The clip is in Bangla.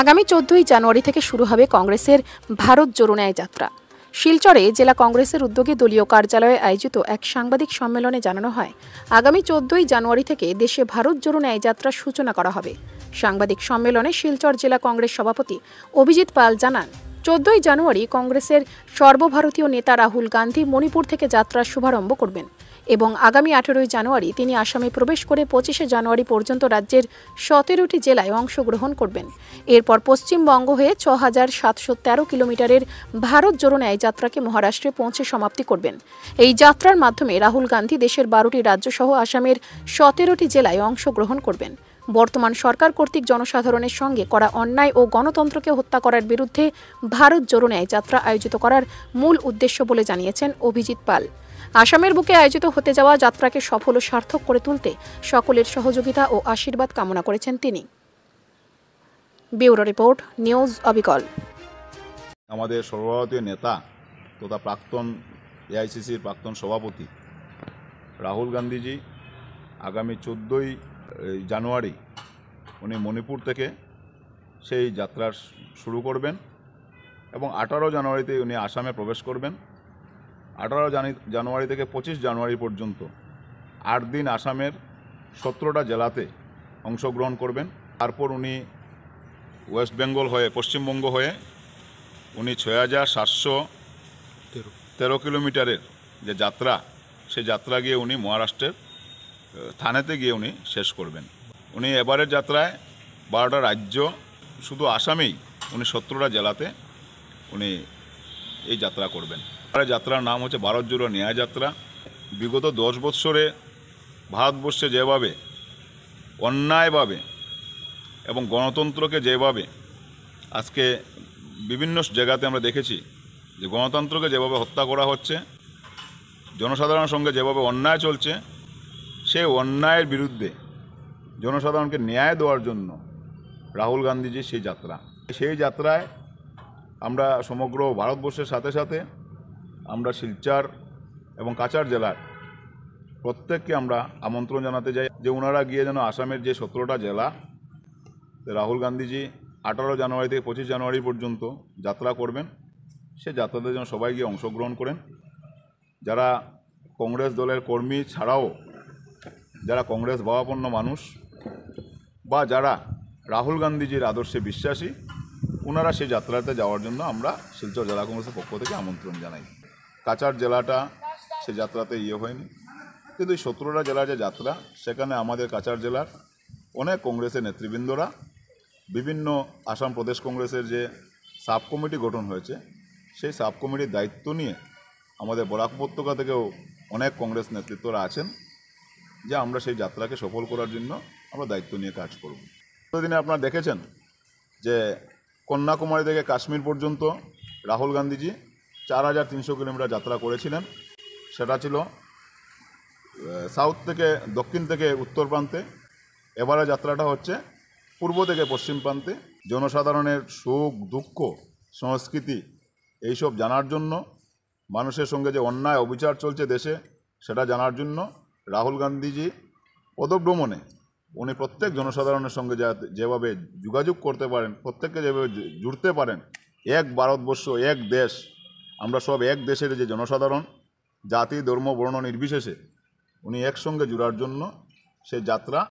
আগামী 14ই জানুয়ারি থেকে শুরু হবে কংগ্রেসের ভারত জোড়ো ন্যায় যাত্রা। শিলচরে জেলা কংগ্রেসের উদ্যোগে দলীয় কার্যালয়ে আয়োজিত এক সাংবাদিক সম্মেলনে জানানো হয়, আগামী 14ই জানুয়ারি থেকে দেশে ভারত জোড়ো ন্যায় যাত্রার সূচনা করা হবে। সাংবাদিক সম্মেলনে শিলচর জেলা কংগ্রেস সভাপতি অভিজিৎ পাল জানান, 14ই জানুয়ারি কংগ্রেসের সর্বভারতীয় নেতা রাহুল গান্ধী মণিপুর থেকে যাত্রার শুভারম্ভ করবেন এবং আগামী 18ই জানুয়ারি তিনি আসামে প্রবেশ করে 25শে জানুয়ারি পর্যন্ত রাজ্যের 17টি জেলায় অংশগ্রহণ করবেন। এরপর পশ্চিমবঙ্গ হয়ে 6,713 কিলোমিটারের ভারত জোড়ো ন্যায় যাত্রাকে মহারাষ্ট্রে পৌঁছে সমাপ্তি করবেন। এই যাত্রার মাধ্যমে রাহুল গান্ধী দেশের 12টি রাজ্য সহ আসামের 17টি জেলায় অংশগ্রহণ করবেন। বর্তমান সরকার কর্তৃক জনসাধারণের সঙ্গে করা অন্যায় ও গণতন্ত্রকে হত্যা করার বিরুদ্ধে ভারত জোড়ো ন্যায় যাত্রা আয়োজিত করার মূল উদ্দেশ্য বলে জানিয়েছেন অভিজিৎ পাল। আসামের বুকে আয়োজিত হতে যাওয়া যাত্রাকে সফল ও সার্থক করে তুলতে সকলের সহযোগিতা ও আশীর্বাদ কামনা করেছেন তিনি। ব্যুরো রিপোর্ট, নিউজ অবিকল। আমাদের সর্বভারতীয় নেতা তথা প্রাক্তন এআইসিসির প্রাক্তন সভাপতি রাহুল গান্ধীজি আগামী 14ই জানুয়ারি উনি মণিপুর থেকে সেই যাত্রা শুরু করবেন এবং 18 জানুয়ারিতে উনি আসামে প্রবেশ করবেন। 18 জানুয়ারি থেকে 25 জানুয়ারি পর্যন্ত 8 দিন আসামের 17টা জেলাতে অংশগ্রহণ করবেন। তারপর উনি ওয়েস্ট বেঙ্গল হয়ে পশ্চিমবঙ্গ হয়ে উনি 6,713 কিলোমিটারের যে যাত্রা, সেই যাত্রা গিয়ে উনি মহারাষ্ট্রের থানেতে গিয়ে উনি শেষ করবেন। উনি এবারের যাত্রায় 12টা রাজ্য, শুধু আসামেই উনি 17টা জেলাতে উনি এই যাত্রা করবেন। যাত্রার নাম হচ্ছে ভারত জোড়ো ন্যায় যাত্রা। বিগত 10 বৎসরে ভারতবর্ষে যেভাবে অন্যায়ভাবে এবং গণতন্ত্রকে যেভাবে আজকে বিভিন্ন জায়গাতে আমরা দেখেছি যে গণতন্ত্রকে যেভাবে হত্যা করা হচ্ছে, জনসাধারণের সঙ্গে যেভাবে অন্যায় চলছে, সেই অন্যায়ের বিরুদ্ধে জনসাধারণকে ন্যায় দেওয়ার জন্য রাহুল গান্ধীজির সেই যাত্রায় আমরা সমগ্র ভারতবর্ষের সাথে সাথে আমরা শিলচর এবং কাছাড় জেলার প্রত্যেককে আমরা আমন্ত্রণ জানাতে যাই যে ওনারা গিয়ে যেন আসামের যে 17টা জেলা রাহুল গান্ধীজি 18 জানুয়ারি থেকে 25 জানুয়ারি পর্যন্ত যাত্রা করবেন, সে যাত্রাতে যেন সবাই গিয়ে অংশগ্রহণ করেন। যারা কংগ্রেস দলের কর্মী ছাড়াও যারা কংগ্রেস ভাবাপন্ন মানুষ বা যারা রাহুল গান্ধীজির আদর্শে বিশ্বাসী, ওনারা সেই যাত্রাতে যাওয়ার জন্য আমরা শিলচর জেলা কংগ্রেসের পক্ষ থেকে আমন্ত্রণ জানাই। কাছাড় জেলাটা সে যাত্রাতে হয়নি, কিন্তু এই 17টা জেলার যে যাত্রা, সেখানে আমাদের কাছাড় জেলার অনেক কংগ্রেসের নেতৃবৃন্দরা বিভিন্ন আসাম প্রদেশ কংগ্রেসের যে সাব কমিটি গঠন হয়েছে, সেই সাব কমিটির দায়িত্ব নিয়ে আমাদের বরাক উপত্যকা থেকেও অনেক কংগ্রেস নেতৃত্বরা আছেন যে আমরা সেই যাত্রাকে সফল করার জন্য আমরা দায়িত্ব নিয়ে কাজ করব। দিনে আপনারা দেখেছেন যে কন্যাকুমারী থেকে কাশ্মীর পর্যন্ত রাহুল গান্ধীজি 4,300 কিলোমিটার যাত্রা করেছিলেন। সেটা ছিল সাউথ থেকে দক্ষিণ থেকে উত্তর প্রান্তে। এবারে যাত্রাটা হচ্ছে পূর্ব থেকে পশ্চিম প্রান্তে। জনসাধারণের সুখ দুঃখ সংস্কৃতি এইসব জানার জন্য, মানুষের সঙ্গে যে অন্যায় অবিচার চলছে দেশে সেটা জানার জন্য রাহুল গান্ধীজি পদভ্রমণে উনি প্রত্যেক জনসাধারণের সঙ্গে যেভাবে যোগাযোগ করতে পারেন, প্রত্যেককে যেভাবে জুড়তে পারেন, এক ভারতবর্ষ এক দেশ, আমরা সব এক দেশের যে জনসাধারণ, জাতি ধর্ম বর্ণ নির্বিশেষে উনি একসঙ্গে জুড়ার জন্য সেই যাত্রা